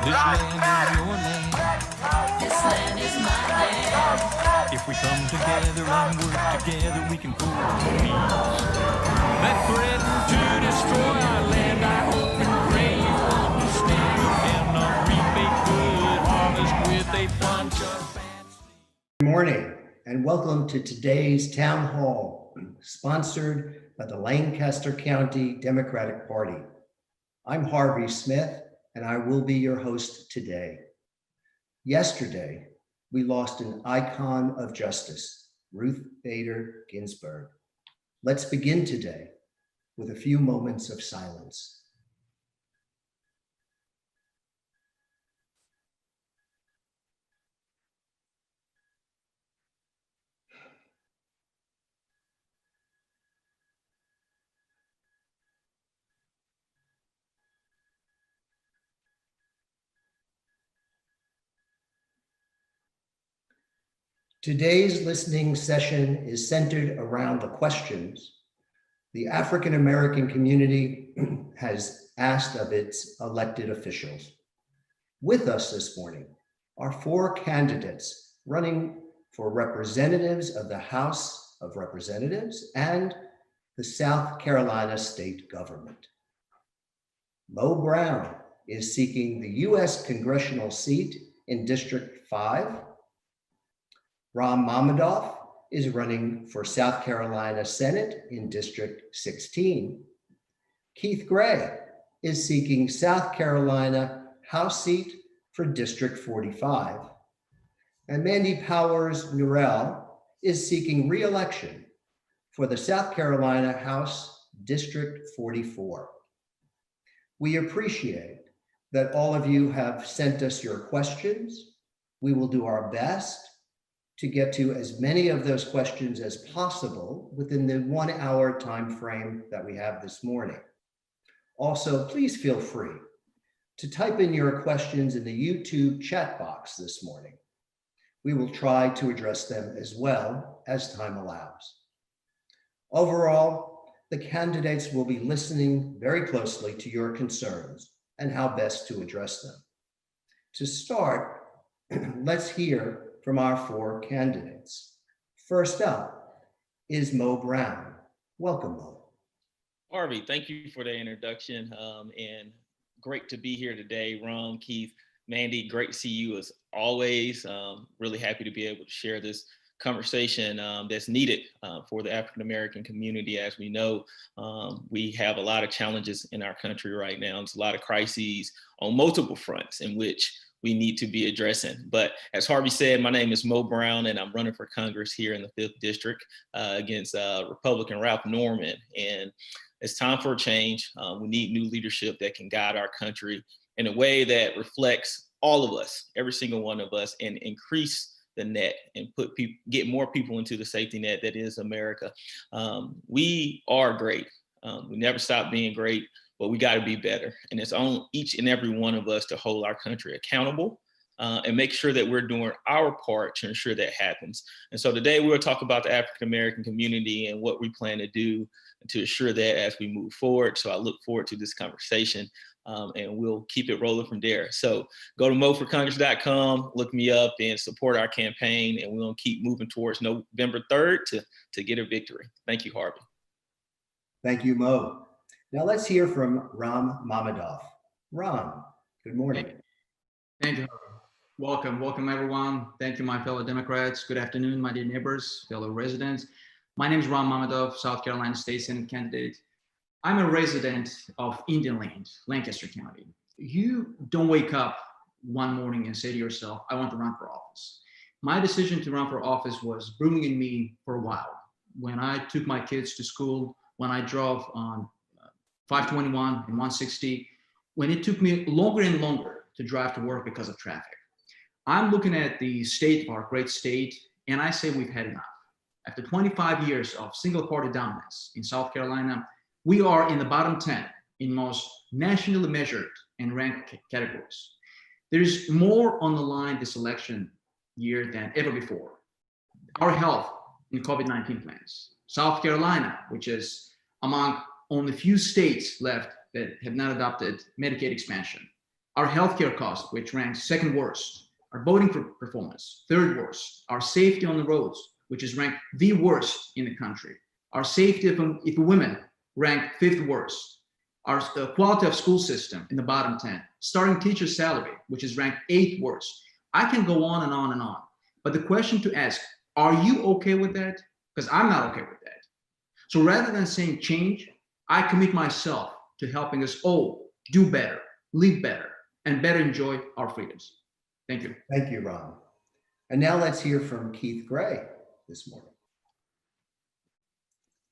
This land is your land. This land is my land. If we come together and work together, we can pull weeds that threaten to destroy our land. I hope and pray you understand. You cannot reap a good harvest with a bunch of bad seeds. Good morning and welcome to today's town hall, sponsored by the Lancaster County Democratic Party. I'm Harvey Smith, and I will be your host today. Yesterday, we lost an icon of justice, Ruth Bader Ginsburg. Let's begin today with a few moments of silence. Today's listening session is centered around the questions the African American community has asked of its elected officials. With us this morning are four candidates running for representatives of the House of Representatives and the South Carolina state government. Moe Brown is seeking the U.S. congressional seat in District 5. Mammadov is running for South Carolina Senate in District 16. Keith Gray is seeking South Carolina House seat for District 45. And Mandy Powers Norrell is seeking re-election for the South Carolina House District 44. We appreciate that all of you have sent us your questions. We will do our best to get to as many of those questions as possible within the 1 hour time frame that we have this morning. Also, please feel free to type in your questions in the YouTube chat box this morning. We will try to address them as well as time allows. Overall, the candidates will be listening very closely to your concerns and how best to address them. To start, let's hear from our four candidates. First up is Moe Brown. Welcome, Moe. Harvey, thank you for the introduction and great to be here today. Ron, Keith, Mandy, great to see you as always. Really happy to be able to share this conversation that's needed for the African American community. As we know, we have a lot of challenges in our country right now. There's a lot of crises on multiple fronts in which we need to be addressing. But as Harvey said, my name is Moe Brown and I'm running for Congress here in the 5th District against Republican Ralph Norman. And it's time for a change. We need new leadership that can guide our country in a way that reflects all of us, every single one of us, and increase the net and get more people into the safety net that is America. We are great. We never stop being great, but we got to be better. And it's on each and every one of us to hold our country accountable and make sure that we're doing our part to ensure that happens. And so today we'll talk about the African American community and what we plan to do to ensure that as we move forward. So I look forward to this conversation and we'll keep it rolling from there. So go to moforcongress.com, look me up and support our campaign, and we'll keep moving towards November 3rd to get a victory. Thank you, Harvey. Thank you, Moe. Now let's hear from Mammadov. Ram, good morning. Thank you. Welcome everyone. Thank you, my fellow Democrats. Good afternoon, my dear neighbors, fellow residents. My name is Mammadov, South Carolina State Senate candidate. I'm a resident of Indian Land, Lancaster County. You don't wake up one morning and say to yourself, I want to run for office. My decision to run for office was brewing in me for a while. When I took my kids to school, when I drove on 521 and 160, when it took me longer and longer to drive to work because of traffic. I'm looking at the state of our great state, and I say we've had enough. After 25 years of single-party dominance in South Carolina, we are in the bottom 10 in most nationally measured and ranked categories. There's more on the line this election year than ever before. Our health in COVID-19 plans. South Carolina, which is among only few states left that have not adopted Medicaid expansion. our healthcare costs, which ranks second worst, our voting performance, third worst, our safety on the roads, which is ranked the worst in the country, our safety of women ranked fifth worst, our quality of school system in the bottom 10, starting teacher salary, which is ranked eighth worst. I can go on and on and on. But the question to ask, are you okay with that? Because I'm not okay with that. So rather than saying change, I commit myself to helping us all do better, live better, and better enjoy our freedoms. Thank you. Thank you, Ron. And now let's hear from Keith Gray this morning.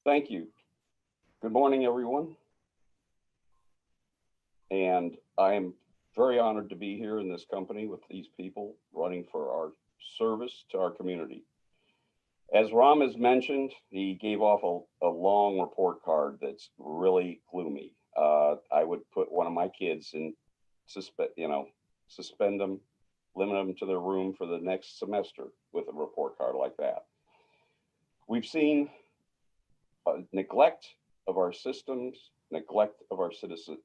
Thank you. Good morning, everyone. And I am very honored to be here in this company with these people running for our service to our community. As Ram has mentioned, he gave off a long report card that's really gloomy. I would put one of my kids in, suspend them, limit them to their room for the next semester with a report card like that. We've seen neglect of our systems, neglect of our citizens.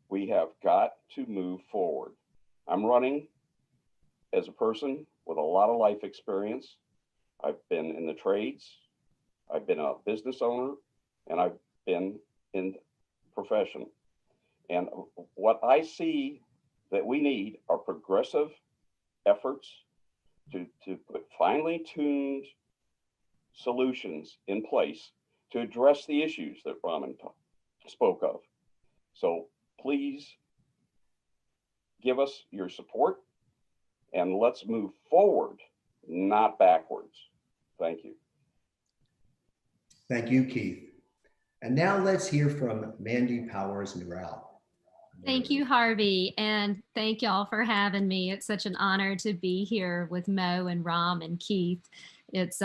We have got to move forward. I'm running as a person with a lot of life experience. I've been in the trades, I've been a business owner, and I've been in profession. And what I see that we need are progressive efforts to put finely tuned solutions in place to address the issues that Raman spoke of. So please give us your support and let's move forward, not backwards. Thank you. Thank you, Keith. And now let's hear from Mandy Powers Norrell. Thank you, Harvey, and thank y'all for having me. It's such an honor to be here with Mo and Ram and Keith. It's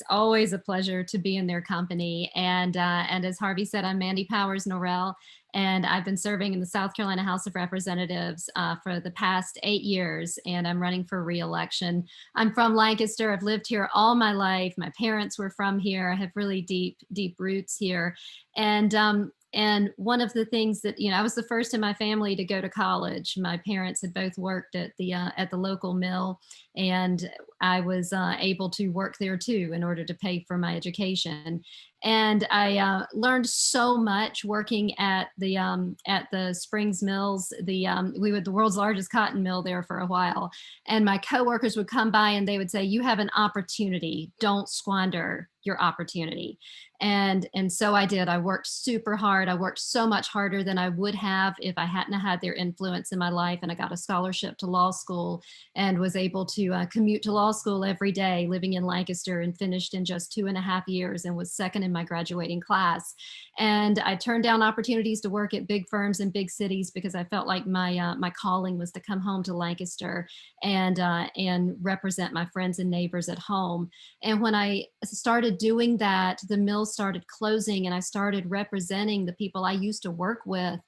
always a pleasure to be in their company. And as Harvey said, I'm Mandy Powers Norrell, and I've been serving in the South Carolina House of Representatives for the past 8 years, and I'm running for re-election. I'm from Lancaster. I've lived here all my life. My parents were from here. I have really deep roots here. And one of the things that, I was the first in my family to go to college. My parents had both worked at the local mill, and I was able to work there too in order to pay for my education. And I learned so much working at the Springs Mills. We were the world's largest cotton mill there for a while. And my coworkers would come by and they would say, "You have an opportunity. Don't squander your opportunity." And so I did. I worked super hard. I worked so much harder than I would have if I hadn't had their influence in my life. And I got a scholarship to law school and was able to commute to law school every day, living in Lancaster, and finished in just 2.5 years and was second in my graduating class. And I turned down opportunities to work at big firms in big cities because I felt like my calling was to come home to Lancaster and represent my friends and neighbors at home. And when I started doing that, the mill started closing, and I started representing the people I used to work with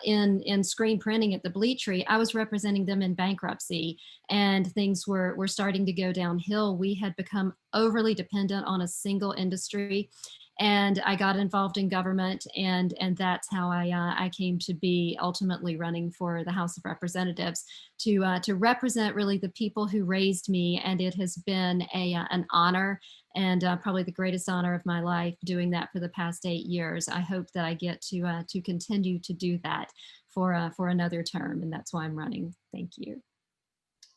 in screen printing at the Bleachery. I was representing them in bankruptcy, and things were starting to go downhill. We had become overly dependent on a single industry. And I got involved in government, and that's how I came to be ultimately running for the House of Representatives to represent really the people who raised me. And it has been an honor, and probably the greatest honor of my life, doing that for the past 8 years. I hope that I get to continue to do that for another term, and that's why I'm running. Thank you.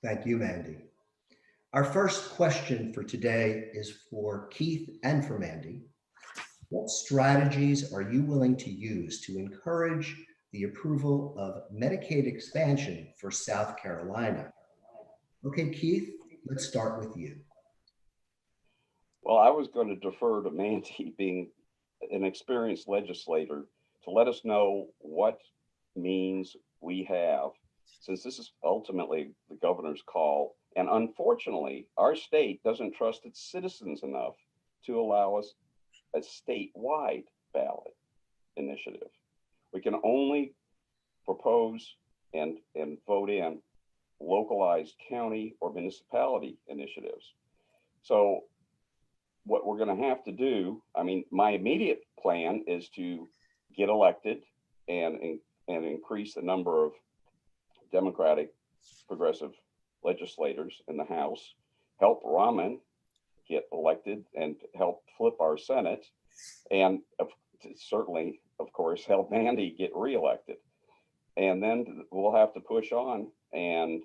Thank you, Mandy. Our first question for today is for Keith and for Mandy. What strategies are you willing to use to encourage the approval of Medicaid expansion for South Carolina? Okay, Keith, let's start with you. Well, I was going to defer to Mandy, being an experienced legislator, to let us know what means we have, since this is ultimately the governor's call. And unfortunately, our state doesn't trust its citizens enough to allow us a statewide ballot initiative. We can only propose and vote in localized county or municipality initiatives. So what we're going to have to do, my immediate plan is to get elected and increase the number of Democratic progressive legislators in the House, help Rahman get elected and help flip our Senate, and certainly, of course, help Mandy get reelected. And then we'll have to push on and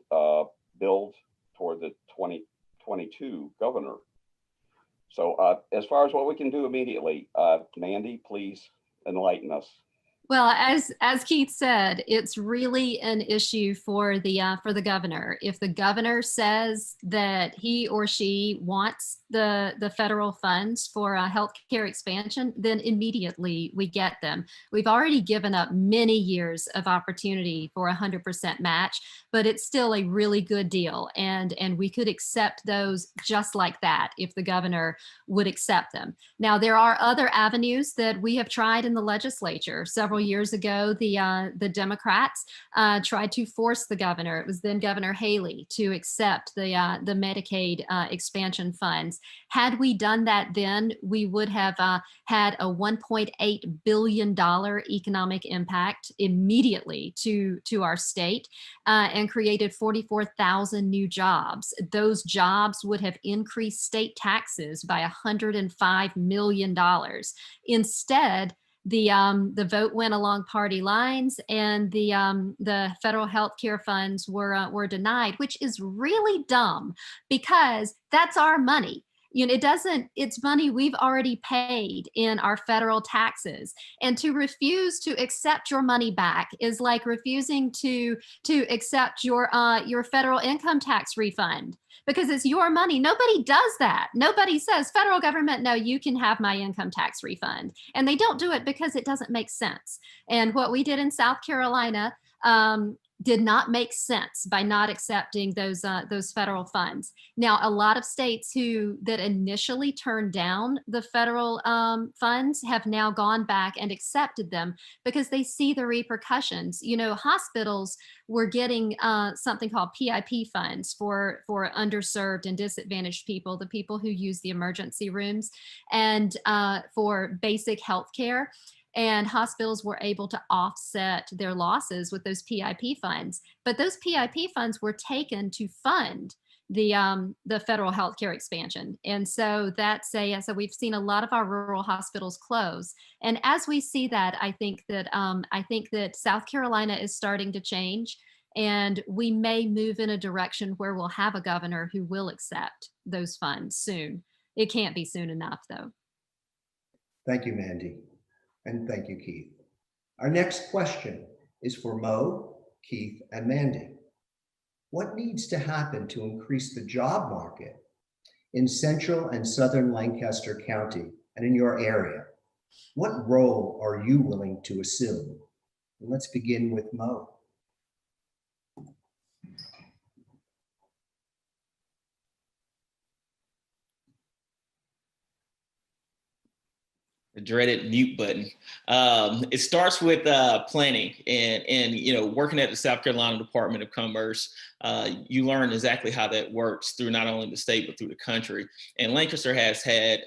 build toward the 2022 governor. So as far as what we can do immediately, Mandy, please enlighten us. Well, as Keith said, it's really an issue for the governor. If the governor says that he or she wants the federal funds for healthcare expansion, then immediately we get them. We've already given up many years of opportunity for 100% match, but it's still a really good deal, and we could accept those just like that if the governor would accept them. Now, there are other avenues that we have tried in the legislature. Several years ago, the Democrats tried to force the governor, it was then Governor Haley, to accept the Medicaid expansion funds. Had we done that then, we would have had a $1.8 billion economic impact immediately to our state and created 44,000 new jobs. Those jobs would have increased state taxes by $105 million. Instead, the vote went along party lines, and the federal health care funds were denied, which is really dumb because that's our money. You know, it's money we've already paid in our federal taxes, and to refuse to accept your money back is like refusing to accept your federal income tax refund, because it's your money. Nobody does that. Nobody says, federal government, no, you can have my income tax refund. And they don't do it because it doesn't make sense. And what we did in South Carolina did not make sense by not accepting those federal funds. Now, a lot of states that initially turned down the federal funds have now gone back and accepted them because they see the repercussions. You know, hospitals were getting something called PIP funds for underserved and disadvantaged people, the people who use the emergency rooms, and for basic health care. And hospitals were able to offset their losses with those PIP funds. But those PIP funds were taken to fund the federal healthcare expansion. And so so we've seen a lot of our rural hospitals close. And as we see that, I think that South Carolina is starting to change, and we may move in a direction where we'll have a governor who will accept those funds soon. It can't be soon enough, though. Thank you, Mandy. And thank you, Keith. Our next question is for Moe, Keith, and Mandy. What needs to happen to increase the job market in central and southern Lancaster County and in your area? What role are you willing to assume? And let's begin with Moe. The dreaded mute button. It starts with planning and working at the South Carolina Department of Commerce. You learn exactly how that works through not only the state but through the country. And Lancaster has had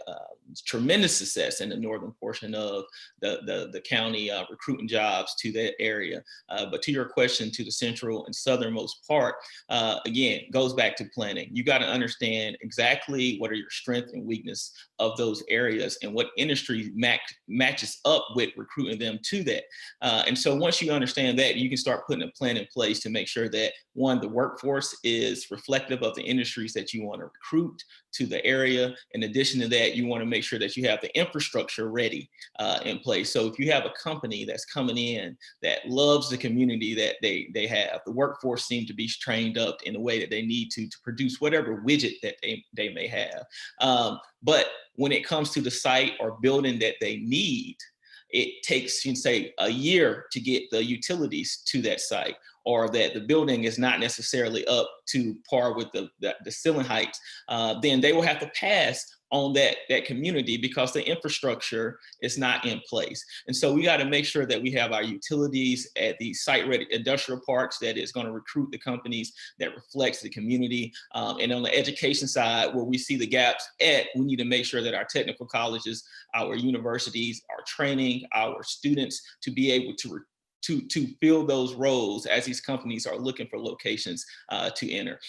tremendous success in the northern portion of the county, recruiting jobs to that area. But to your question, to the central and southernmost part, again, goes back to planning. You got to understand exactly what are your strengths and weakness of those areas and what industry matches up with recruiting them to that. And so once you understand that, you can start putting a plan in place to make sure that, one, the workforce is reflective of the industries that you want to recruit to the area. In addition to that, you want to make sure that you have the infrastructure ready in place. So if you have a company that's coming in that loves the community that they have, the workforce seems to be trained up in the way that they need to produce whatever widget that they may have. But when it comes to the site or building that they need, it takes, you can say, a year to get the utilities to that site, or that the building is not necessarily up to par with the ceiling heights, then they will have to pass on that community because the infrastructure is not in place. And so we got to make sure that we have our utilities at the site-ready industrial parks that is going to recruit the companies that reflects the community. And on the education side, where we see the gaps we need to make sure that our technical colleges, our universities are training our students to be able to to fill those roles as these companies are looking for locations to enter.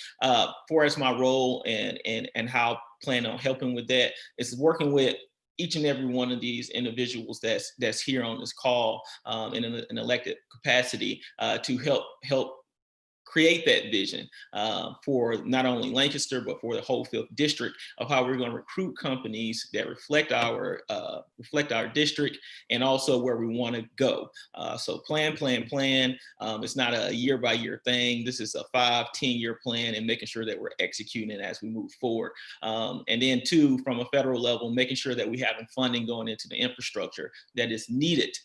For as my role and how I plan on helping with that is working with each and every one of these individuals that's here on this call in an elected capacity to help create that vision for not only Lancaster, but for the whole 5th district of how we're going to recruit companies that reflect our district and also where we want to go. So plan. It's not a year by year thing. This is a 5-10 year plan and making sure that we're executing it as we move forward. And then 2, from a federal level, making sure that we have funding going into the infrastructure that is needed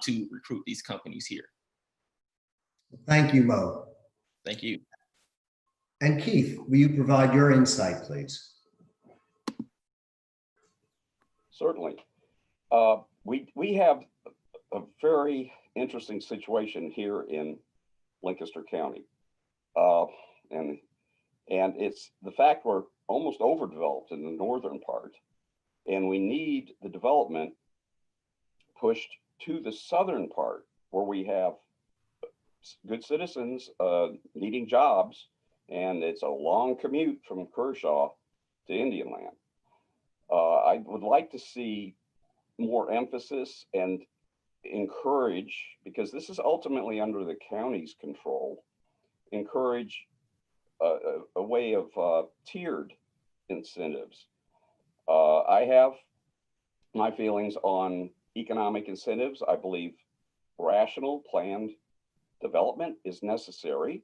to recruit these companies here. Thank you, Mo. Thank you. And Keith, will you provide your insight, please? Certainly. We have a very interesting situation here in Lancaster County. And it's the fact we're almost overdeveloped in the northern part, and we need the development pushed to the southern part where we have good citizens needing jobs, and it's a long commute from Kershaw to Indian Land. I would like to see more emphasis and encourage, because this is ultimately under the county's control, encourage a way of tiered incentives. I have my feelings on economic incentives. I believe rational, planned development is necessary,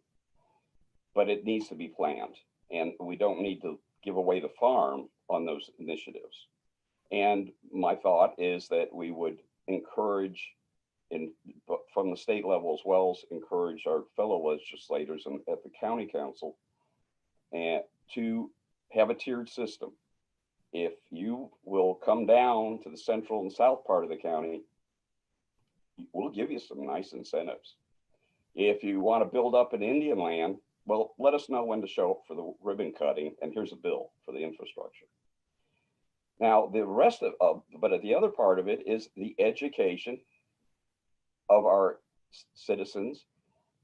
but it needs to be planned, and we don't need to give away the farm on those initiatives. And my thought is that we would encourage, from the state level as well as encourage our fellow legislators and at the county council and to have a tiered system. If you will come down to the central and south part of the county, we'll give you some nice incentives. If you want to build up an Indian Land, well, let us know when to show up for the ribbon cutting, and here's a bill for the infrastructure. Now, the rest but at the other part of it is the education of our citizens.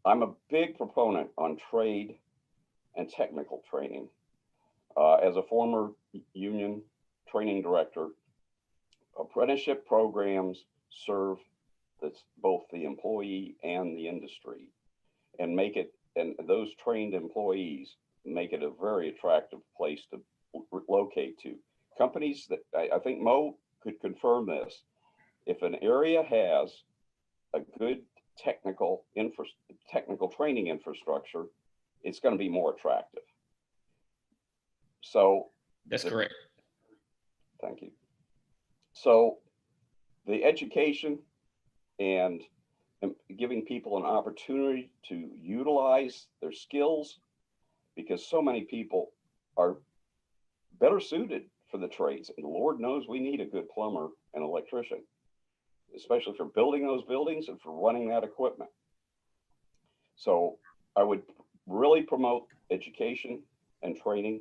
I'm a big proponent on trade and technical training. As a former union training director, apprenticeship programs serve both the employee and the industry, and those trained employees make it a very attractive place to locate to. Companies that I think Mo could confirm this, if an area has a good technical training infrastructure, it's going to be more attractive. So that's correct. Thank you. So the education and giving people an opportunity to utilize their skills, because so many people are better suited for the trades. And Lord knows we need a good plumber and electrician, especially for building those buildings and for running that equipment. So I would really promote education and training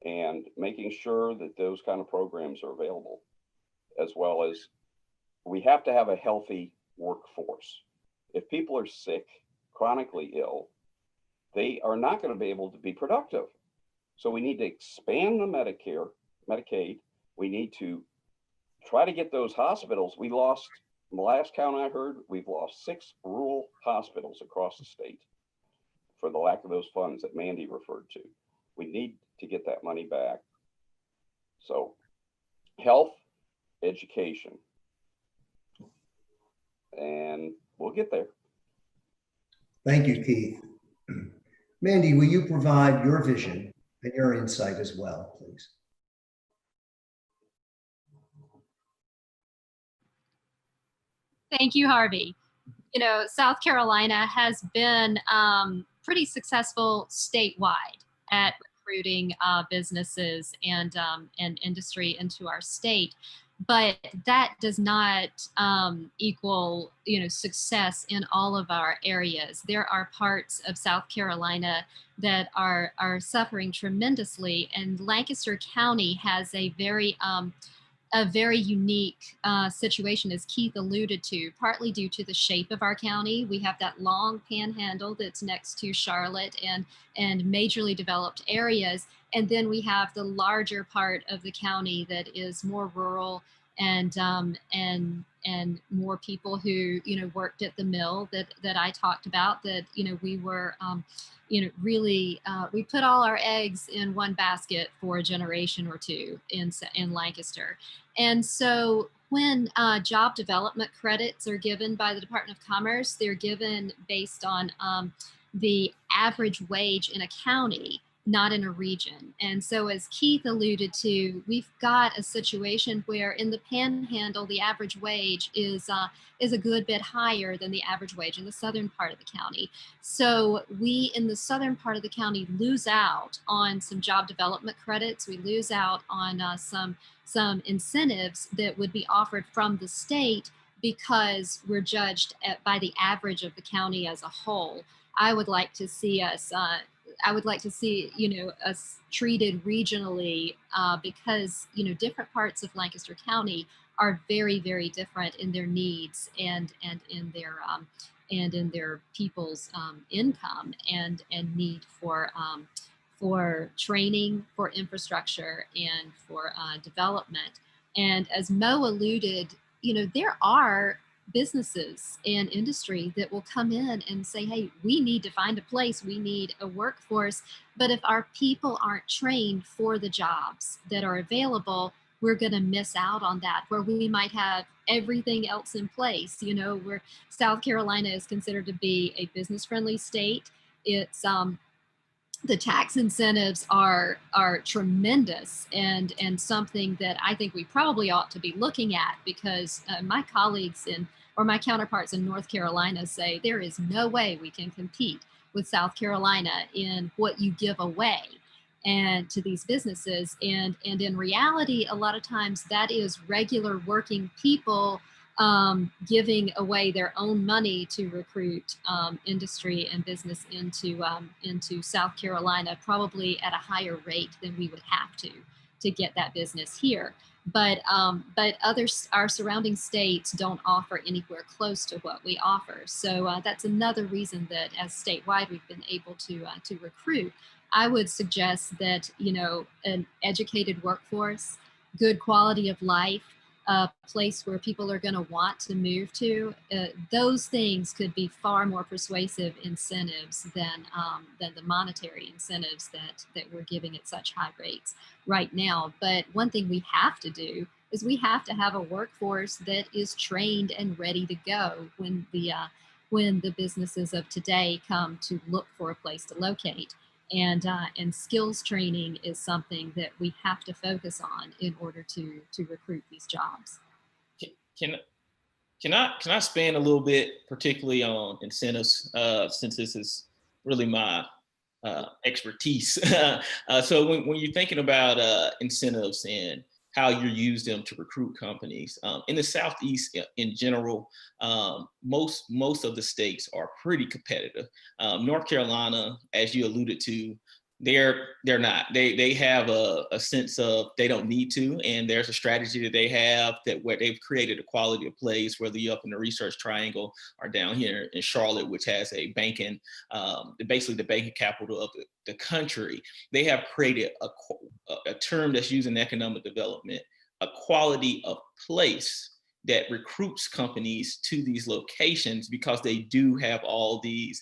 and making sure that those kind of programs are available, as well as we have to have a healthy workforce. If people are sick, chronically ill, they are not going to be able to be productive. So we need to expand the Medicaid. We need to try to get those hospitals. We lost, the last count I heard, we've lost 6 rural hospitals across the state for the lack of those funds that Mandy referred to. We need to get that money back. So health, education, and we'll get there. Thank you, Keith. Mandy, will you provide your vision and your insight as well, please? Thank you, Harvey. You know, South Carolina has been pretty successful statewide at recruiting businesses and industry into our state. But that does not equal, success in all of our areas. There are parts of South Carolina that are suffering tremendously, and Lancaster County has a very a very unique situation, as Keith alluded to, partly due to the shape of our county. We have that long panhandle that's next to Charlotte and majorly developed areas. And then we have the larger part of the county that is more rural and more people who, worked at the mill that I talked about, that, we were, really, we put all our eggs in one basket for a generation or two in Lancaster. And so when job development credits are given by the Department of Commerce, they're given based on the average wage in a county, not in a region. And so, as Keith alluded to, we've got a situation where in the panhandle, the average wage is a good bit higher than the average wage in the southern part of the county. So we in the southern part of the county lose out on some job development credits. We lose out on some incentives that would be offered from the state because we're judged by the average of the county as a whole. I would like to see us us treated regionally because, different parts of Lancaster County are very, very different in their needs and in their people's income and need for training, for infrastructure, and for development. And as Moe alluded, there are businesses and industry that will come in and say, hey, we need to find a place, we need a workforce. But if our people aren't trained for the jobs that are available, we're going to miss out on that, where we might have everything else in place. Where South Carolina is considered to be a business-friendly state. It's the tax incentives are tremendous and something that I think we probably ought to be looking at, because my colleagues or my counterparts in North Carolina say there is no way we can compete with South Carolina in what you give away and to these businesses. And in reality, a lot of times that is regular working people giving away their own money to recruit industry and business into South Carolina, probably at a higher rate than we would have to get that business here. But our surrounding states don't offer anywhere close to what we offer. So that's another reason that as statewide we've been able to recruit. I would suggest that an educated workforce, good quality of life, a place where people are going to want to move to, those things could be far more persuasive incentives than the monetary incentives that we're giving at such high rates right now. But one thing we have to do is we have to have a workforce that is trained and ready to go when the businesses of today come to look for a place to locate. And skills training is something that we have to focus on in order to recruit these jobs. Can I expand a little bit, particularly on incentives, since this is really my expertise. So when you're thinking about incentives and how you use them to recruit companies in the Southeast in general, most of the states are pretty competitive. North Carolina, as you alluded to, they're not. They have a sense of they don't need to, and there's a strategy that they have that where they've created a quality of place, whether you're up in the Research Triangle or down here in Charlotte, which has a banking, basically the banking capital of the country. They have created a term that's used in economic development, a quality of place that recruits companies to these locations because they do have all these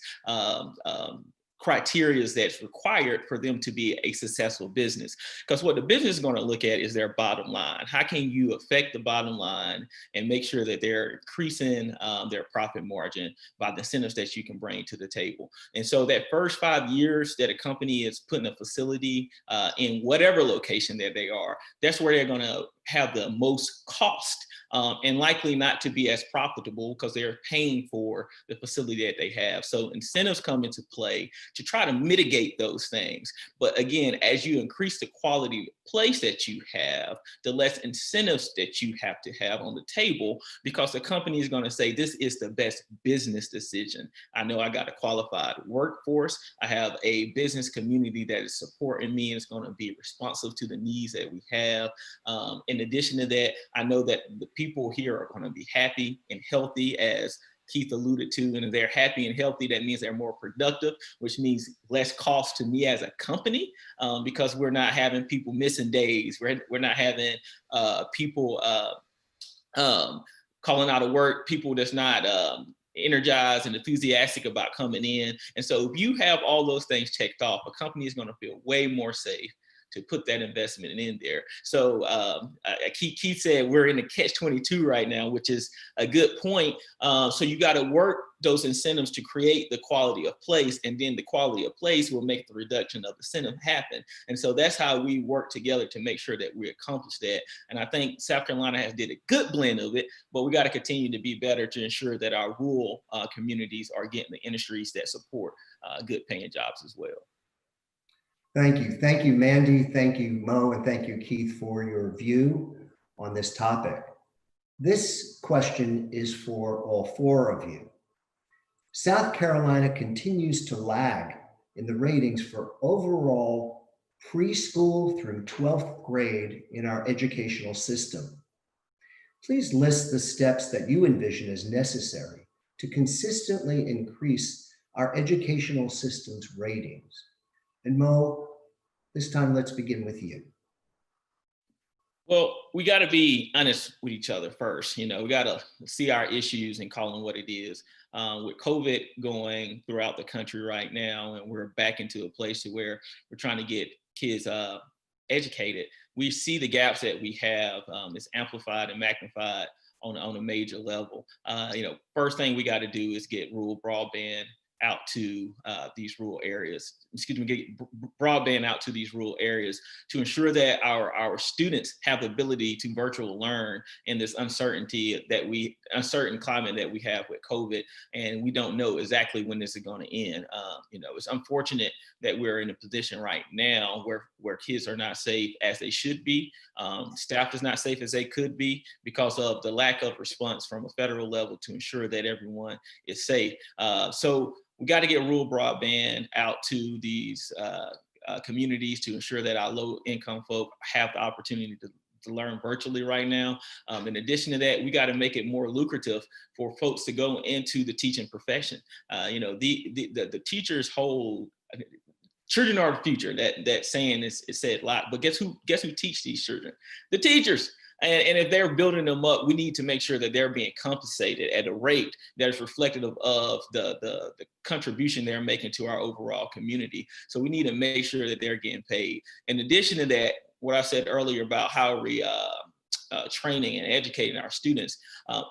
criteria that's required for them to be a successful business. Because what the business is going to look at is their bottom line. How can you affect the bottom line and make sure that they're increasing their profit margin by the incentives that you can bring to the table? And so that first 5 years that a company is putting a facility in whatever location that they are, that's where they're going to have the most cost and likely not to be as profitable because they're paying for the facility that they have. So incentives come into play to try to mitigate those things. But again, as you increase the quality place that you have, the less incentives that you have to have on the table, because the company is going to say, this is the best business decision. I know I got a qualified workforce. I have a business community that is supporting me and is going to be responsive to the needs that we have. In addition to that, I know that the people here are going to be happy and healthy, as Keith alluded to, and if they're happy and healthy, that means they're more productive, which means less cost to me as a company, because we're not having people missing days. We're not having people calling out of work, people that's not energized and enthusiastic about coming in. And so if you have all those things checked off, a company is going to feel way more safe to put that investment in there. So Keith said we're in the catch-22 right now, which is a good point. So you got to work those incentives to create the quality of place, and then the quality of place will make the reduction of incentive happen. And so that's how we work together to make sure that we accomplish that. And I think South Carolina has did a good blend of it, but we got to continue to be better to ensure that our rural communities are getting the industries that support good paying jobs as well. Thank you. Thank you, Mandy. Thank you, Mo, and thank you, Keith, for your view on this topic. This question is for all four of you. South Carolina continues to lag in the ratings for overall preschool through 12th grade in our educational system. Please list the steps that you envision as necessary to consistently increase our educational system's ratings. And Mo, this time let's begin with you. Well, we got to be honest with each other first. You know, we got to see our issues and call them what it is. With COVID going throughout the country right now, and we're back into a place where we're trying to get kids educated, we see the gaps that we have is amplified and magnified on a major level. You know, first thing we got to do is get rural broadband out to these rural areas, get broadband out to these rural areas to ensure that our students have the ability to virtual learn in this uncertain climate that we have with COVID, and we don't know exactly when this is going to end. You know, it's unfortunate that we're in a position right now where kids are not safe as they should be. Staff is not safe as they could be because of the lack of response from a federal level to ensure that everyone is safe. So we got to get rural broadband out to these communities to ensure that our low income folk have the opportunity to learn virtually right now. In addition to that, we got to make it more lucrative for folks to go into the teaching profession. You know, the teachers hold, children are the future. That saying is said a lot, but guess who teach these children? The teachers. And if they're building them up, we need to make sure that they're being compensated at a rate that is reflective of the contribution they're making to our overall community. So we need to make sure that they're getting paid. In addition to that, what I said earlier about how we training and educating our students,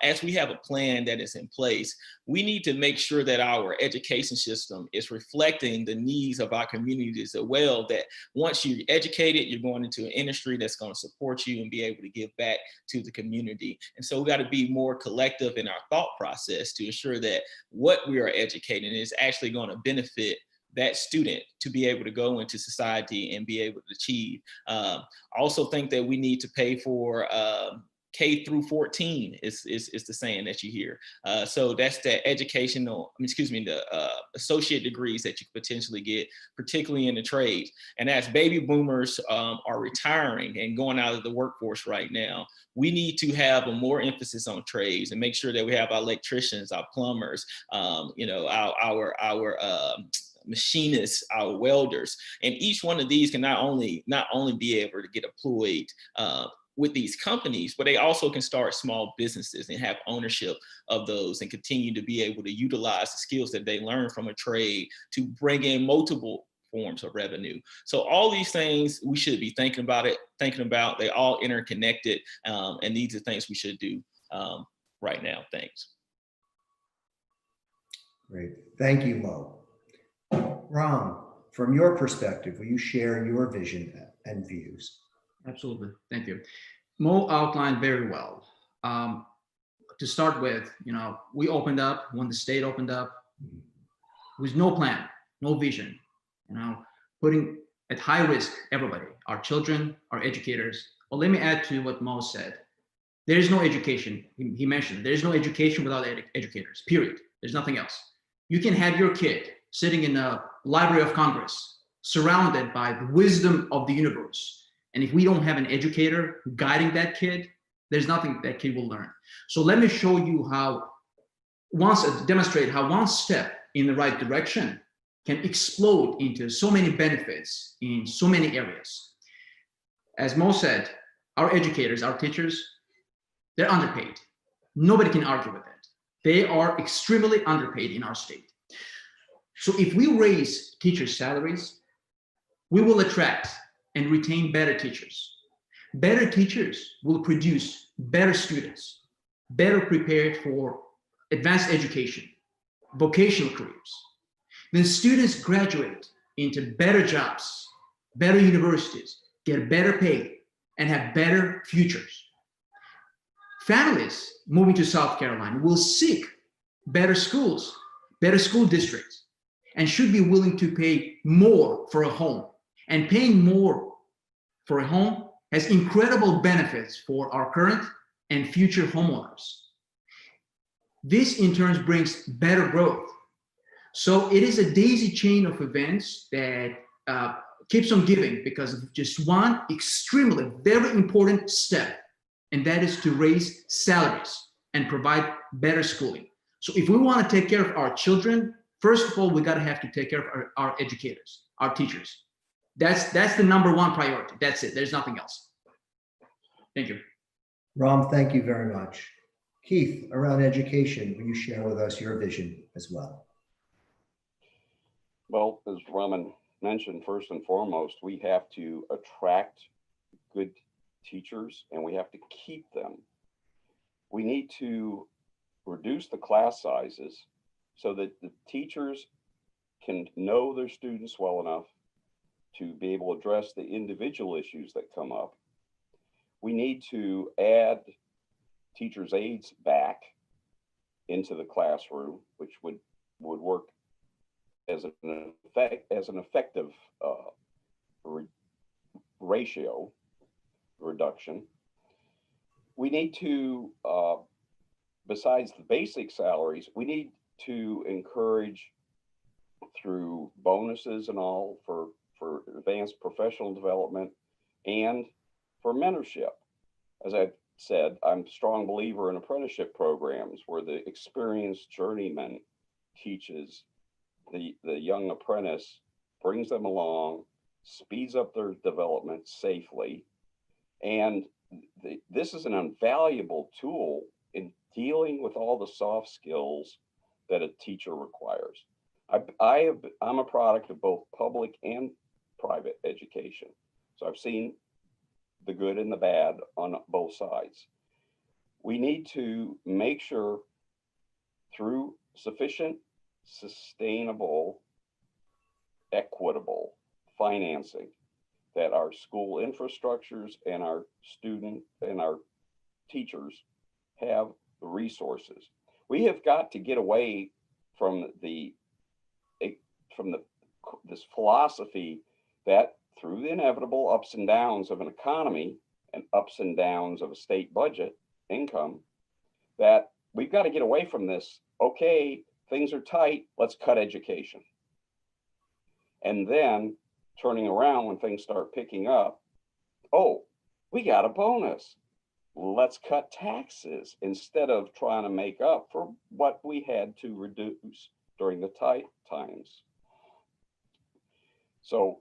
as we have a plan that is in place, we need to make sure that our education system is reflecting the needs of our communities as well, that once you're educated, you're going into an industry that's going to support you and be able to give back to the community. And so we got to be more collective in our thought process to ensure that what we are educating is actually going to benefit that student to be able to go into society and be able to achieve. I also think that we need to pay for K through 14 is the saying that you hear. So that's the the associate degrees that you could potentially get, particularly in the trades. And as baby boomers are retiring and going out of the workforce right now, we need to have a more emphasis on trades and make sure that we have our electricians, our plumbers, you know, our machinists, our welders, and each one of these can not only be able to get employed with these companies, but they also can start small businesses and have ownership of those and continue to be able to utilize the skills that they learn from a trade to bring in multiple forms of revenue. So all these things we should be thinking about, they all interconnected, and these are things we should do right now. Thanks. Great, thank you, Mo. Ram, from your perspective, will you share your vision and views? Absolutely, thank you. Mo outlined very well. To start with, you know, we opened up when the state opened up with no plan, no vision, you know, putting at high risk, everybody, our children, our educators. Well, let me add to what Mo said. There is no education. He mentioned there is no education without educators, period. There's nothing else. You can have your kid sitting in a Library of Congress, surrounded by the wisdom of the universe. And if we don't have an educator guiding that kid, there's nothing that kid will learn. So let me show you how, demonstrate how one step in the right direction can explode into so many benefits in so many areas. As Mo said, our educators, our teachers, they're underpaid. Nobody can argue with that. They are extremely underpaid in our state. So if we raise teachers' salaries, we will attract and retain better teachers. Better teachers will produce better students, better prepared for advanced education, vocational careers. Then students graduate into better jobs, better universities, get better pay, and have better futures. Families moving to South Carolina will seek better schools, better school districts, and should be willing to pay more for a home. And paying more for a home has incredible benefits for our current and future homeowners. This in turn brings better growth. So it is a daisy chain of events that keeps on giving because of just one extremely very important step, and that is to raise salaries and provide better schooling. So if we want to take care of our children, first of all, we got to have to take care of our educators, our teachers. That's the number one priority. That's it. There's nothing else. Thank you. Ram, thank you very much. Keith, around education, will you share with us your vision as well? Well, as Raman mentioned, first and foremost, we have to attract good teachers and we have to keep them. We need to reduce the class sizes so that the teachers can know their students well enough to be able to address the individual issues that come up. We need to add teachers' aides back into the classroom, which would work as an effective ratio reduction. We need to, besides the basic salaries, we need to encourage through bonuses and all for advanced professional development and for mentorship. As I've said, I'm a strong believer in apprenticeship programs where the experienced journeyman teaches the young apprentice, brings them along, speeds up their development safely. And this is an invaluable tool in dealing with all the soft skills that a teacher requires. I'm a product of both public and private education. So I've seen the good and the bad on both sides. We need to make sure through sufficient, sustainable, equitable financing that our school infrastructures and our student and our teachers have the resources. We have got to get away from this philosophy that through the inevitable ups and downs of an economy and ups and downs of a state budget income, that we've got to get away from this. Okay, things are tight, let's cut education. And then turning around when things start picking up, oh, we got a bonus. Let's cut taxes instead of trying to make up for what we had to reduce during the tight times. So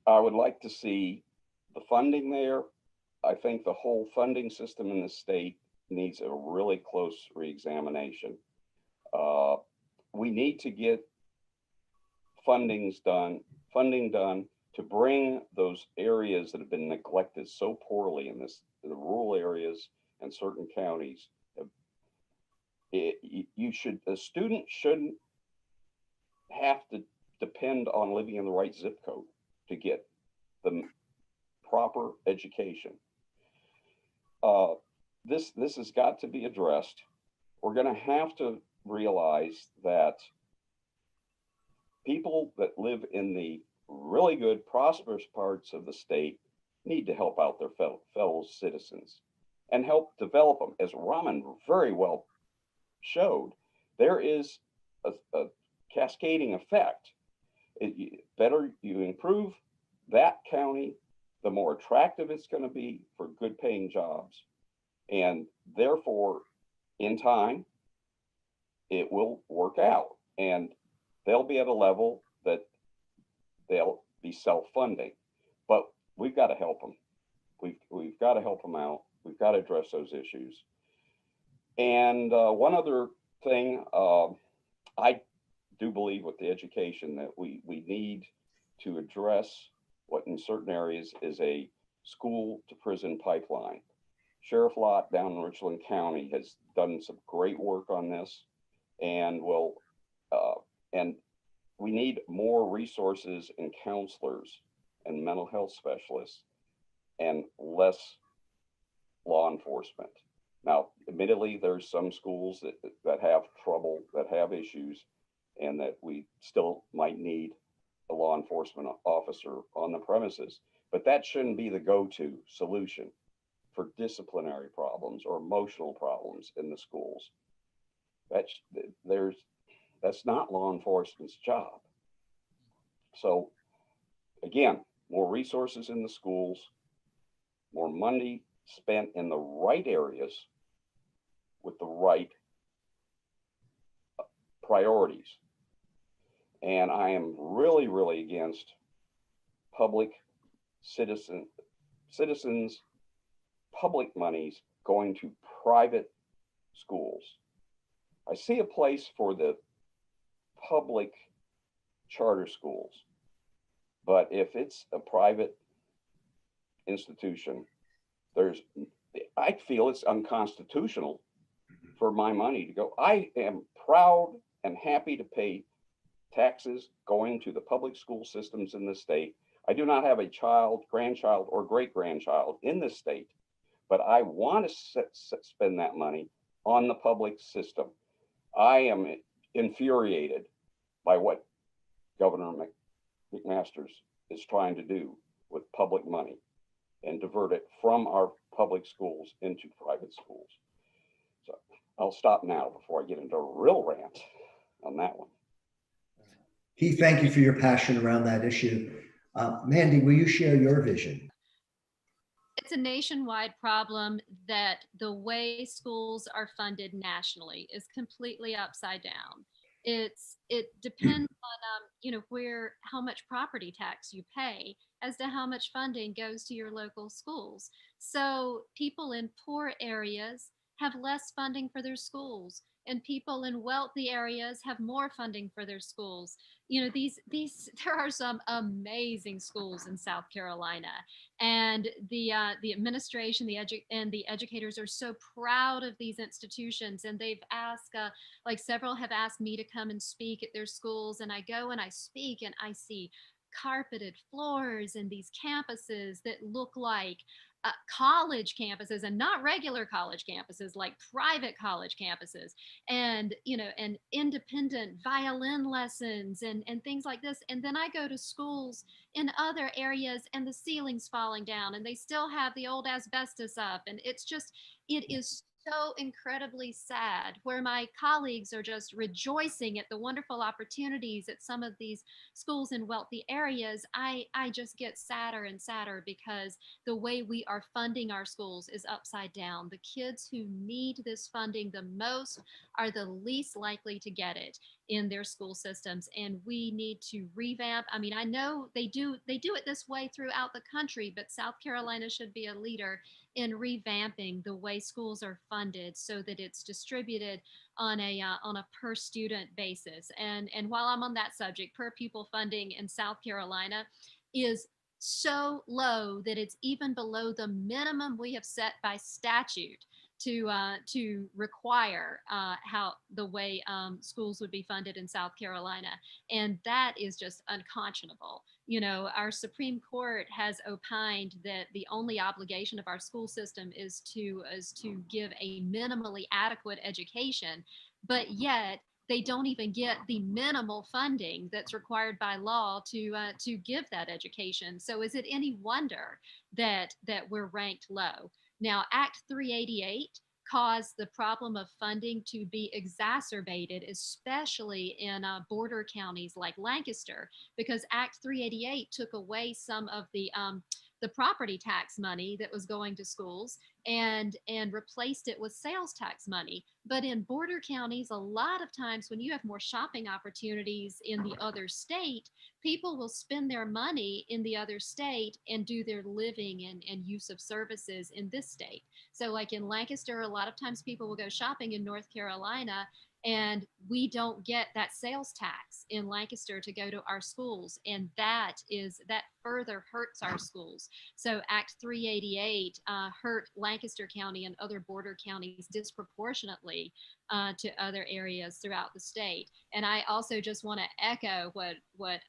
I would like to see the funding there. I think the whole funding system in the state needs a really close reexamination. We need to get funding done to bring those areas that have been neglected so poorly in the rural areas and certain counties. A student shouldn't have to depend on living in the right zip code to get the proper education. This has got to be addressed. We're going to have to realize that people that live in the really good, prosperous parts of the state need to help out their fellow citizens and help develop them. As Raman very well showed, there is a cascading effect. Better you improve that county, the more attractive it's going to be for good paying jobs. And therefore, in time, it will work out and they'll be at a level that they'll be self-funding. But we've got to help them. We've got to help them out. We've got to address those issues. And one other thing, I do believe with the education that we need to address what in certain areas is a school to prison pipeline. Sheriff Lott down in Richland County has done some great work on this and and we need more resources and counselors and mental health specialists and less law enforcement. Now, admittedly, there's some schools that have trouble, that have issues, and that we still might need a law enforcement officer on the premises, but that shouldn't be the go-to solution for disciplinary problems or emotional problems in the schools. That's not law enforcement's job. So again, more resources in the schools, more money spent in the right areas with the right priorities. And I am really, really against public citizens, public monies going to private schools. I see a place for the public charter schools, but if it's a private institution, I feel it's unconstitutional for my money to go. I am proud and happy to pay taxes going to the public school systems in the state. I do not have a child, grandchild, or great-grandchild in this state, but I want to spend that money on the public system. I am infuriated by what Governor McMaster's is trying to do with public money and divert it from our public schools into private schools. So I'll stop now before I get into a real rant on that one. Keith, thank you for your passion around that issue. Mandy, will you share your vision? It's a nationwide problem that the way schools are funded nationally is completely upside down. It depends on how much property tax you pay as to how much funding goes to your local schools. So people in poor areas have less funding for their schools, and people in wealthy areas have more funding for their schools. There are some amazing schools in South Carolina, and the administration, the educators are so proud of these institutions, and they've asked, several have asked me to come and speak at their schools, and I go and I speak, and I see carpeted floors and these campuses that look like college campuses, and not regular college campuses, like private college campuses, and and independent violin lessons and things like this. And then I go to schools in other areas and the ceiling's falling down and they still have the old asbestos up, and it is so incredibly sad, where my colleagues are just rejoicing at the wonderful opportunities at some of these schools in wealthy areas. I just get sadder and sadder because the way we are funding our schools is upside down. The kids who need this funding the most are the least likely to get it in their school systems, and we need to revamp. I mean, I know they do it this way throughout the country, but South Carolina should be a leader in revamping the way schools are funded so that it's distributed on a per student basis. And while I'm on that subject, per pupil funding in South Carolina is so low that it's even below the minimum we have set by statute to require how the way schools would be funded in South Carolina. And that is just unconscionable. Our Supreme Court has opined that the only obligation of our school system is to give a minimally adequate education, but yet they don't even get the minimal funding that's required by law to give that education. So is it any wonder that we're ranked low? Now, Act 388 caused the problem of funding to be exacerbated, especially in border counties like Lancaster, because Act 388 took away some of the property tax money that was going to schools and replaced it with sales tax money. But in border counties, a lot of times when you have more shopping opportunities in the other state, people will spend their money in the other state and do their living and use of services in this state. So like in Lancaster, a lot of times people will go shopping in North Carolina, and we don't get that sales tax in Lancaster to go to our schools. And that further hurts our schools. So Act 388 hurt Lancaster County and other border counties disproportionately to other areas throughout the state. And I also just want to echo what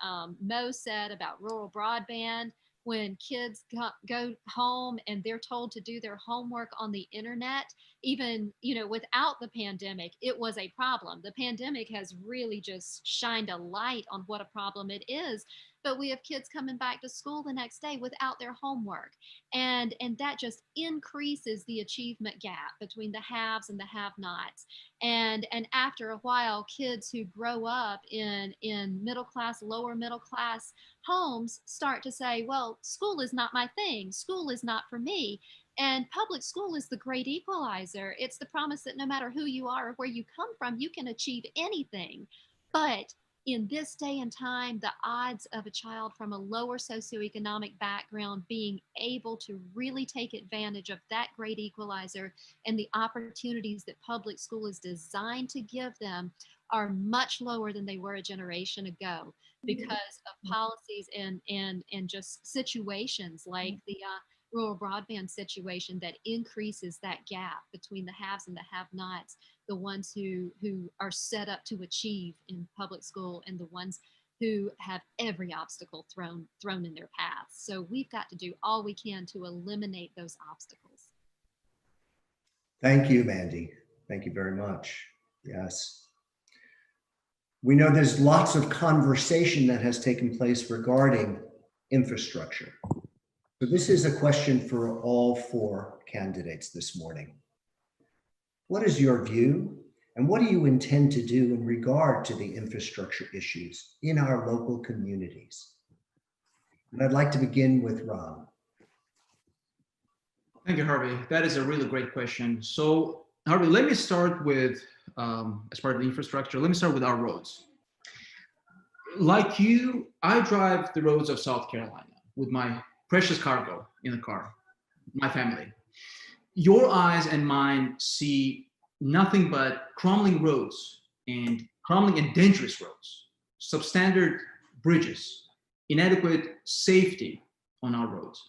Moe said about rural broadband. When kids go home and they're told to do their homework on the internet, even, without the pandemic, it was a problem. The pandemic has really just shined a light on what a problem it is. But we have kids coming back to school the next day without their homework. And that just increases the achievement gap between the haves and the have-nots. And after a while, kids who grow up in middle class, lower middle class homes start to say, well, school is not my thing. School is not for me. And public school is the great equalizer. It's the promise that no matter who you are or where you come from, you can achieve anything. But in this day and time, the odds of a child from a lower socioeconomic background being able to really take advantage of that great equalizer and the opportunities that public school is designed to give them are much lower than they were a generation ago because of policies and just situations like the rural broadband situation that increases that gap between the haves and the have-nots, the ones who are set up to achieve in public school and the ones who have every obstacle thrown in their path. So we've got to do all we can to eliminate those obstacles. Thank you, Mandy. Thank you very much. Yes. We know there's lots of conversation that has taken place regarding infrastructure. So this is a question for all four candidates this morning. What is your view, and what do you intend to do in regard to the infrastructure issues in our local communities? And I'd like to begin with Ron. Thank you, Harvey. That is a really great question. So, Harvey, let me start with, as part of the infrastructure, let me start with our roads. Like you, I drive the roads of South Carolina with my precious cargo in the car, my family. Your eyes and mine see nothing but crumbling roads and crumbling and dangerous roads, substandard bridges, inadequate safety on our roads.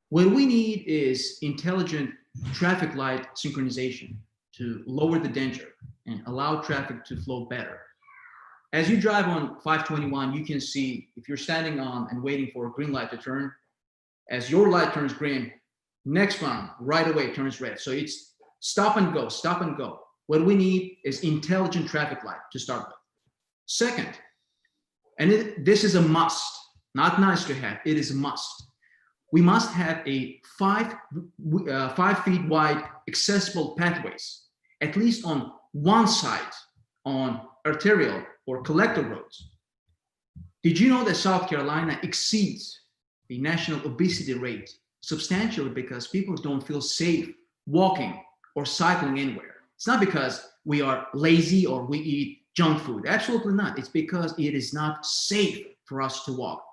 What we need is intelligent traffic light synchronization to lower the danger and allow traffic to flow better. As you drive on 521, you can see if you're standing on and waiting for a green light to turn, as your light turns green, next one right away turns red. So it's stop and go, stop and go. What we need is intelligent traffic light to start with. Second, and this is a must, not nice to have, it is a must. We must have a 5 feet wide accessible pathways, at least on one side on arterial or collector roads. Did you know that South Carolina exceeds the national obesity rate substantially because people don't feel safe walking or cycling anywhere? It's not because we are lazy or we eat junk food. Absolutely not. It's because it is not safe for us to walk.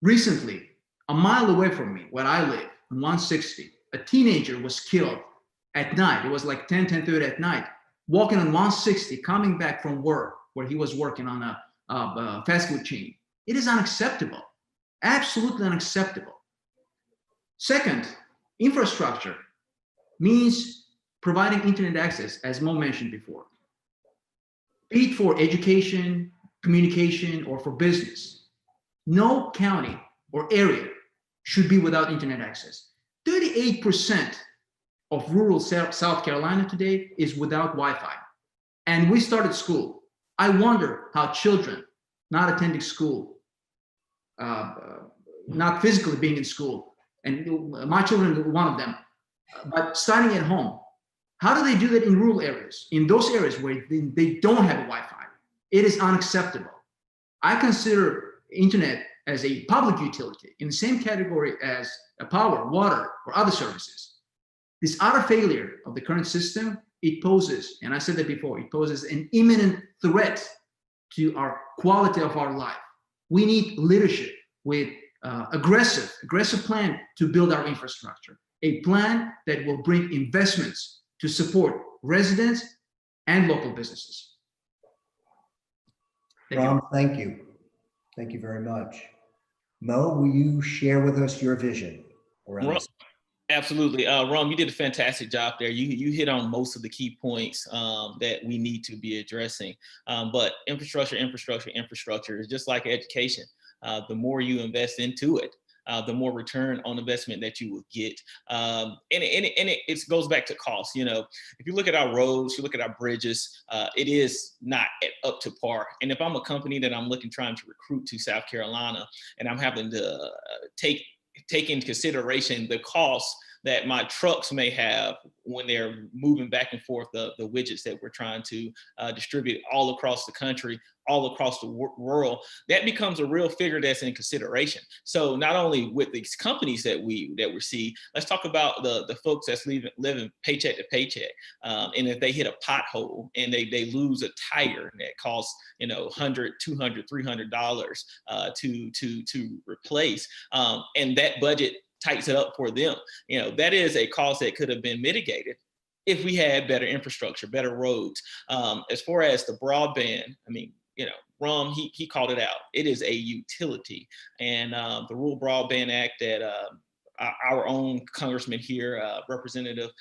Recently, a mile away from me, where I live, on 160, a teenager was killed at night. It was like 10:30 at night, walking on 160, coming back from work, where he was working on a fast food chain. It is unacceptable. Absolutely unacceptable. Second, infrastructure means providing internet access, as Mo mentioned before, be it for education, communication, or for business. No county or area should be without internet access. 38% of rural South Carolina today is without Wi-Fi. and we started school. I wonder how children not attending school, not physically being in school, and my children are one of them, but studying at home, how do they do that in rural areas, in those areas where they don't have a Wi-Fi? It is unacceptable. I consider internet as a public utility in the same category as power, water, or other services. This utter failure of the current system, it poses, and I said that before, it poses an imminent threat to our quality of our life. We need leadership with aggressive plan to build our infrastructure, a plan that will bring investments to support residents and local businesses. Ron, thank you. Thank you very much. Mo, will you share with us your vision around this? Absolutely. Rom, you did a fantastic job there. You hit on most of the key points that we need to be addressing. But infrastructure is just like education. The more you invest into it, the more return on investment that you will get. And it goes back to cost. You know, if you look at our roads, you look at our bridges, it is not up to par. And if I'm a company that I'm trying to recruit to South Carolina, and I'm having to take into consideration the costs that my trucks may have when they're moving back and forth the widgets that we're trying to distribute all across the country, all across the world, that becomes a real figure that's in consideration. So not only with these companies that we see, let's talk about the folks that's living paycheck to paycheck. And if they hit a pothole and they lose a tire that costs, you know, $100, $200, $300 to replace, and that budget tightens it up for them, you know, that is a cost that could have been mitigated if we had better infrastructure, better roads. As far as the broadband, I mean, you know, Rom, he called it out. It is a utility. And the Rural Broadband Act that our own congressman here, Representative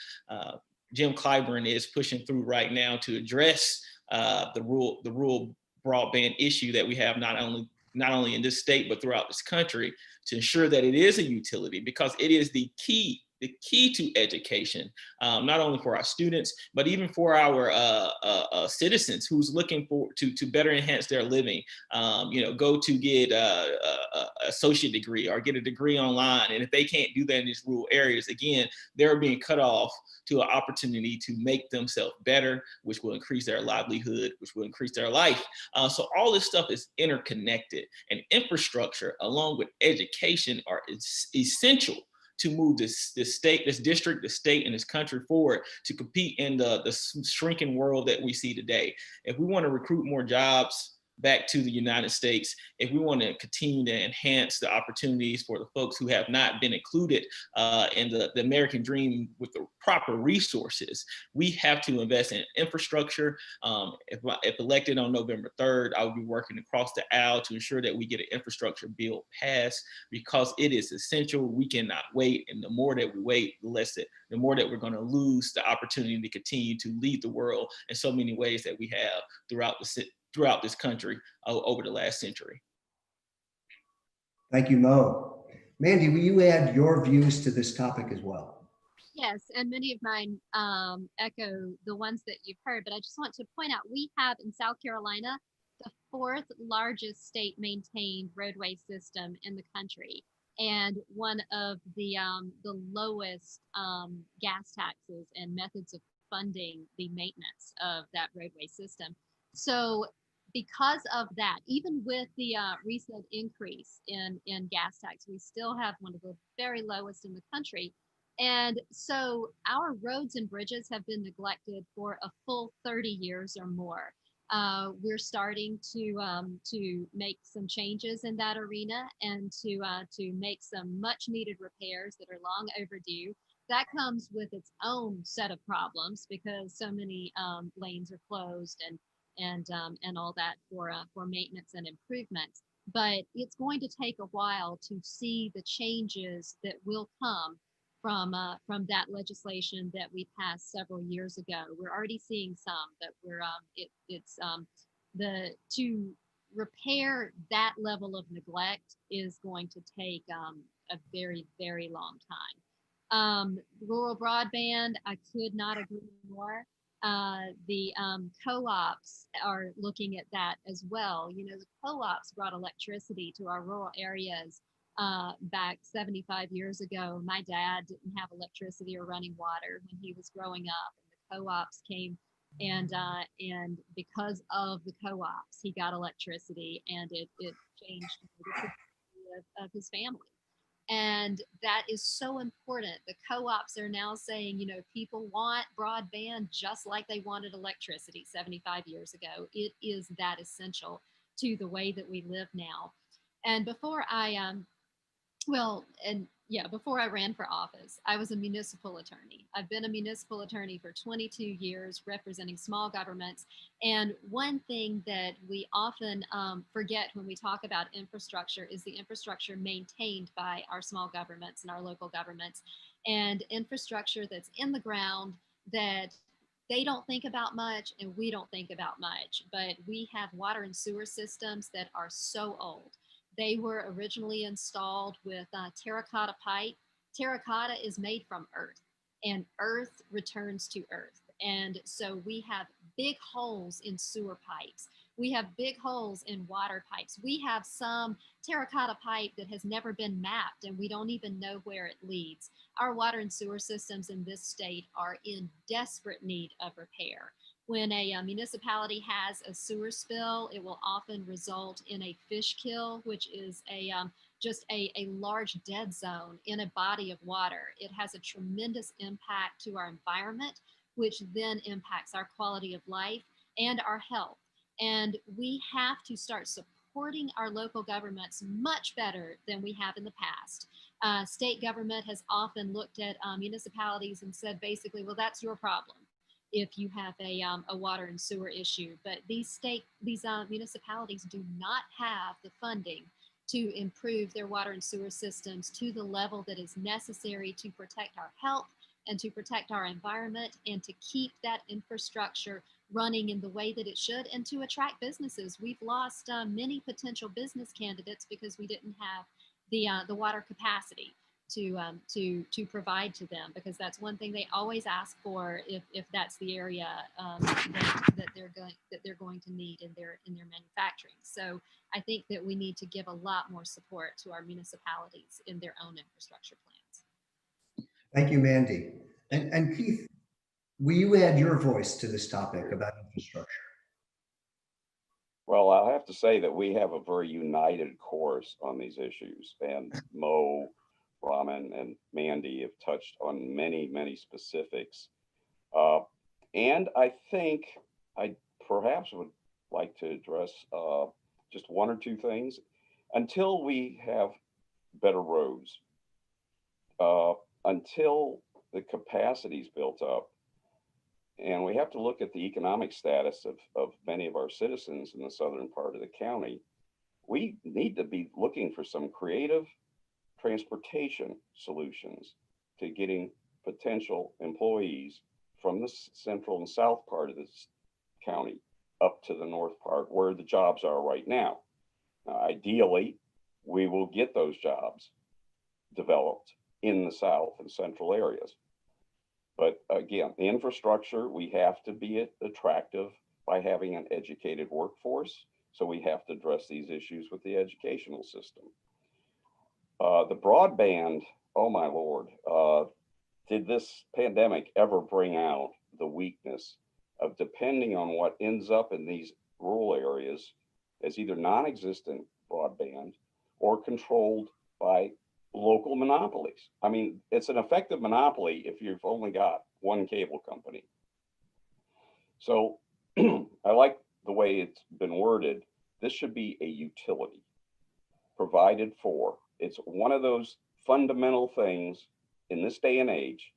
Jim Clyburn, is pushing through right now to address the rural broadband issue that we have not only in this state, but throughout this country, to ensure that it is a utility, because it is the key to education, not only for our students, but even for our citizens who's looking to better enhance their living. You know, go to get a associate degree or get a degree online. And if they can't do that in these rural areas, again, they're being cut off to an opportunity to make themselves better, which will increase their livelihood, which will increase their life. So all this stuff is interconnected, and infrastructure along with education are essential to move this district, the state, and this country forward to compete in the shrinking world that we see today. If we want to recruit more jobs back to the United States, if we want to continue to enhance the opportunities for the folks who have not been included in the American dream with the proper resources, we have to invest in infrastructure. If elected on November 3rd, I will be working across the aisle to ensure that we get an infrastructure bill passed, because it is essential. We cannot wait. And the more that we wait, the more that we're going to lose the opportunity to continue to lead the world in so many ways that we have throughout this country over the last century. Thank you, Mo. Mandy, will you add your views to this topic as well? Yes, and many of mine echo the ones that you've heard, but I just want to point out, we have in South Carolina the 4th largest state maintained roadway system in the country, and one of the lowest gas taxes and methods of funding the maintenance of that roadway system. So because of that, even with the recent increase in gas tax, we still have one of the very lowest in the country. And so our roads and bridges have been neglected for a full 30 years or more. We're starting to make some changes in that arena, and to make some much needed repairs that are long overdue. That comes with its own set of problems, because so many lanes are closed and all that for maintenance and improvements. But it's going to take a while to see the changes that will come from that legislation that we passed several years ago. We're already seeing some, but to repair that level of neglect is going to take a very, very long time. Rural broadband, I could not agree more. The co-ops are looking at that as well. You know, the co-ops brought electricity to our rural areas back 75 years ago. My dad didn't have electricity or running water when he was growing up, and the co-ops came, and because of the co-ops, he got electricity, and it changed the trajectory of his family. And that is so important. The co-ops are now saying, you know, people want broadband just like they wanted electricity 75 years ago. It is that essential to the way that we live now. And before I before I ran for office, I was a municipal attorney. I've been a municipal attorney for 22 years, representing small governments. And one thing that we often forget when we talk about infrastructure is the infrastructure maintained by our small governments and our local governments, and infrastructure that's in the ground that they don't think about much and we don't think about much. But we have water and sewer systems that are so old. They were originally installed with terracotta pipe. Terracotta is made from earth, and earth returns to earth. And so we have big holes in sewer pipes. We have big holes in water pipes. We have some terracotta pipe that has never been mapped, and we don't even know where it leads. Our water and sewer systems in this state are in desperate need of repair. When a municipality has a sewer spill, it will often result in a fish kill, which is just a large dead zone in a body of water. It has a tremendous impact to our environment, which then impacts our quality of life and our health. And we have to start supporting our local governments much better than we have in the past. State government has often looked at municipalities and said, basically, well, that's your problem if you have a water and sewer issue. But these municipalities do not have the funding to improve their water and sewer systems to the level that is necessary to protect our health and to protect our environment and to keep that infrastructure running in the way that it should and to attract businesses. We've lost many potential business candidates because we didn't have the water capacity to provide to them, because that's one thing they always ask for if that's the area that they're going to need in their manufacturing. So I think that we need to give a lot more support to our municipalities in their own infrastructure plans. Thank you, Mandy. And Keith, will you add your voice to this topic about infrastructure? Well, I'll have to say that we have a very united course on these issues, and Moe, Raman, and Mandy have touched on many, many specifics. And I think I perhaps would like to address just one or two things. Until we have better roads, until the capacity is built up, and we have to look at the economic status of many of our citizens in the southern part of the county, we need to be looking for some creative transportation solutions to getting potential employees from the central and south part of this county up to the north part where the jobs are right now. Now, ideally, we will get those jobs developed in the south and central areas. But again, the infrastructure, we have to be attractive by having an educated workforce. So we have to address these issues with the educational system. The broadband, oh my Lord, did this pandemic ever bring out the weakness of depending on what ends up in these rural areas as either non-existent broadband or controlled by local monopolies? I mean, it's an effective monopoly if you've only got one cable company. So I like the way it's been worded. This should be a utility provided for. It's one of those fundamental things in this day and age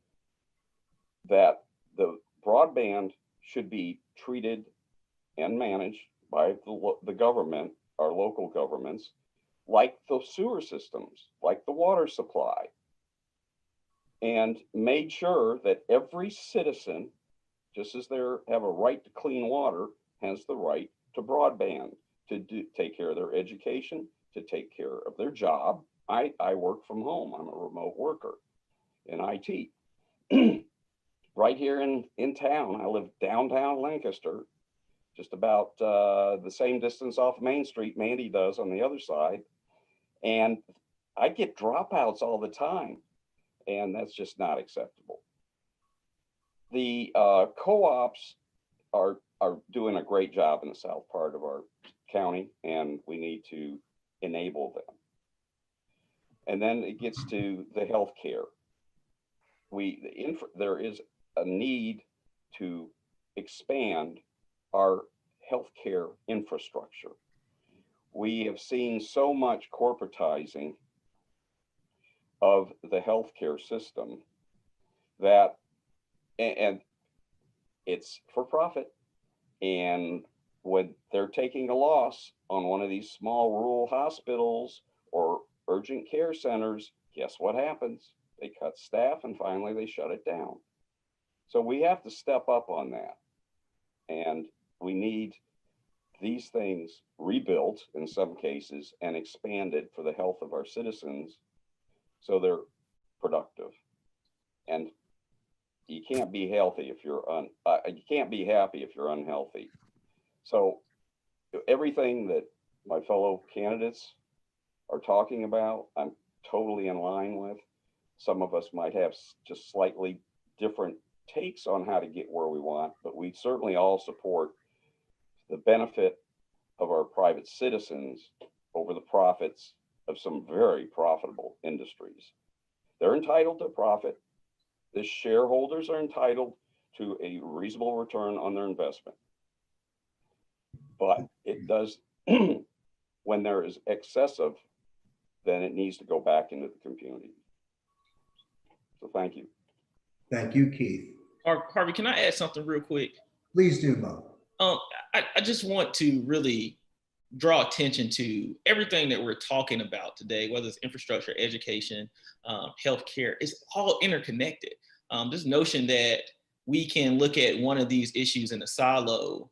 that the broadband should be treated and managed by the government, our local governments, like the sewer systems, like the water supply, and made sure that every citizen, just as they have a right to clean water, has the right to broadband, to take care of their education, to take care of their job. I work from home. I'm a remote worker in IT. right here in town. I live downtown Lancaster, just about the same distance off Main Street Mandy does on the other side. And I get dropouts all the time, and that's just not acceptable. The co-ops are doing a great job in the south part of our county, and we need to enable them. And then it gets to the healthcare. There is a need to expand our healthcare infrastructure. We have seen so much corporatizing of the healthcare system that, and it's for profit. And when they're taking a loss on one of these small rural hospitals or urgent care centers, guess what happens? They cut staff and finally they shut it down. So we have to step up on that. And we need these things rebuilt in some cases and expanded for the health of our citizens so they're productive. And you can't be healthy if you're you can't be happy if you're unhealthy. So everything that my fellow candidates are talking about, I'm totally in line with. Some of us might have just slightly different takes on how to get where we want, but we certainly all support the benefit of our private citizens over the profits of some very profitable industries. They're entitled to profit. The shareholders are entitled to a reasonable return on their investment. But it does, when there is excessive, then it needs to go back into the community. So thank you. Thank you, Keith. Harvey, can I add something real quick? Please do, Mo. I just want to really draw attention to everything that we're talking about today, whether it's infrastructure, education, healthcare. It's all interconnected. This notion that we can look at one of these issues in a silo,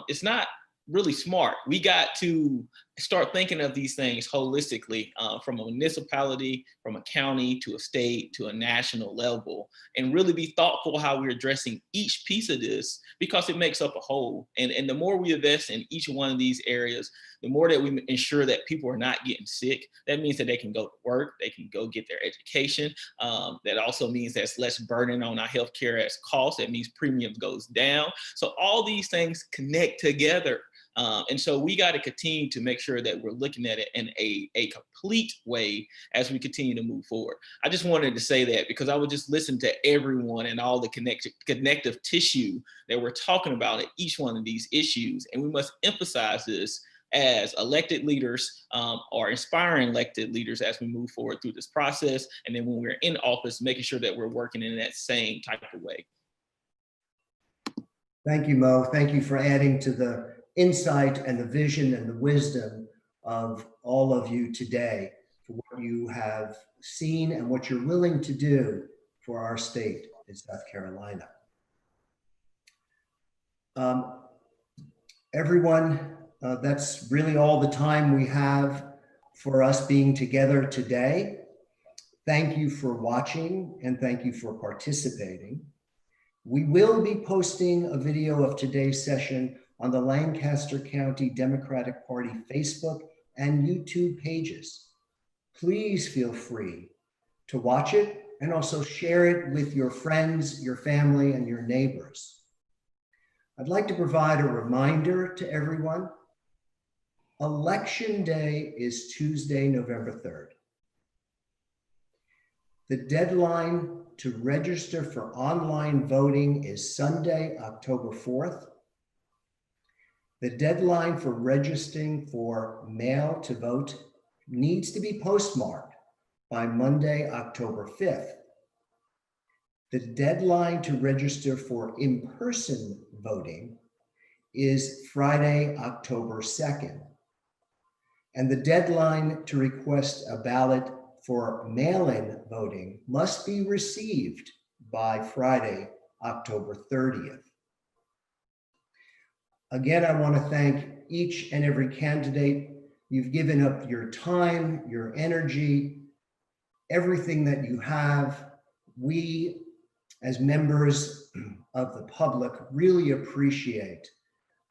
it's not really smart. We got to start thinking of these things holistically, from a municipality, from a county, to a state, to a national level, and really be thoughtful how we're addressing each piece of this, because it makes up a whole. And the more we invest in each one of these areas, the more that we ensure that people are not getting sick. That means that they can go to work, they can go get their education. That also means that's less burden on our healthcare as cost. That means premium goes down. So all these things connect together. And so we got to continue to make sure that we're looking at it in a complete way as we continue to move forward. I just wanted to say that because I would just listen to everyone and all the connective tissue that we're talking about at each one of these issues. And we must emphasize this as elected leaders, or inspiring elected leaders as we move forward through this process. And then when we're in office, making sure that we're working in that same type of way. Thank you, Mo. Thank you for adding to the insight and the vision and the wisdom of all of you today, for what you have seen and what you're willing to do for our state in South Carolina. Everyone, that's really all the time we have for us being together today. Thank you for watching and thank you for participating. We will be posting a video of today's session on the Lancaster County Democratic Party Facebook and YouTube pages. Please feel free to watch it and also share it with your friends, your family, and your neighbors. I'd like to provide a reminder to everyone. Election Day is Tuesday, November 3rd. The deadline to register for online voting is Sunday, October 4th. The deadline for registering for mail to vote needs to be postmarked by Monday, October 5th. The deadline to register for in-person voting is Friday, October 2nd. And the deadline to request a ballot for mail-in voting must be received by Friday, October 30th. Again, I want to thank each and every candidate. You've given up your time, your energy, everything that you have. We as members of the public, really appreciate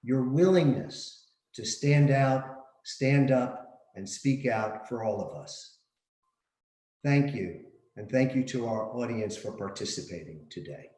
your willingness to stand out, stand up, and speak out for all of us. Thank you, and thank you to our audience for participating today.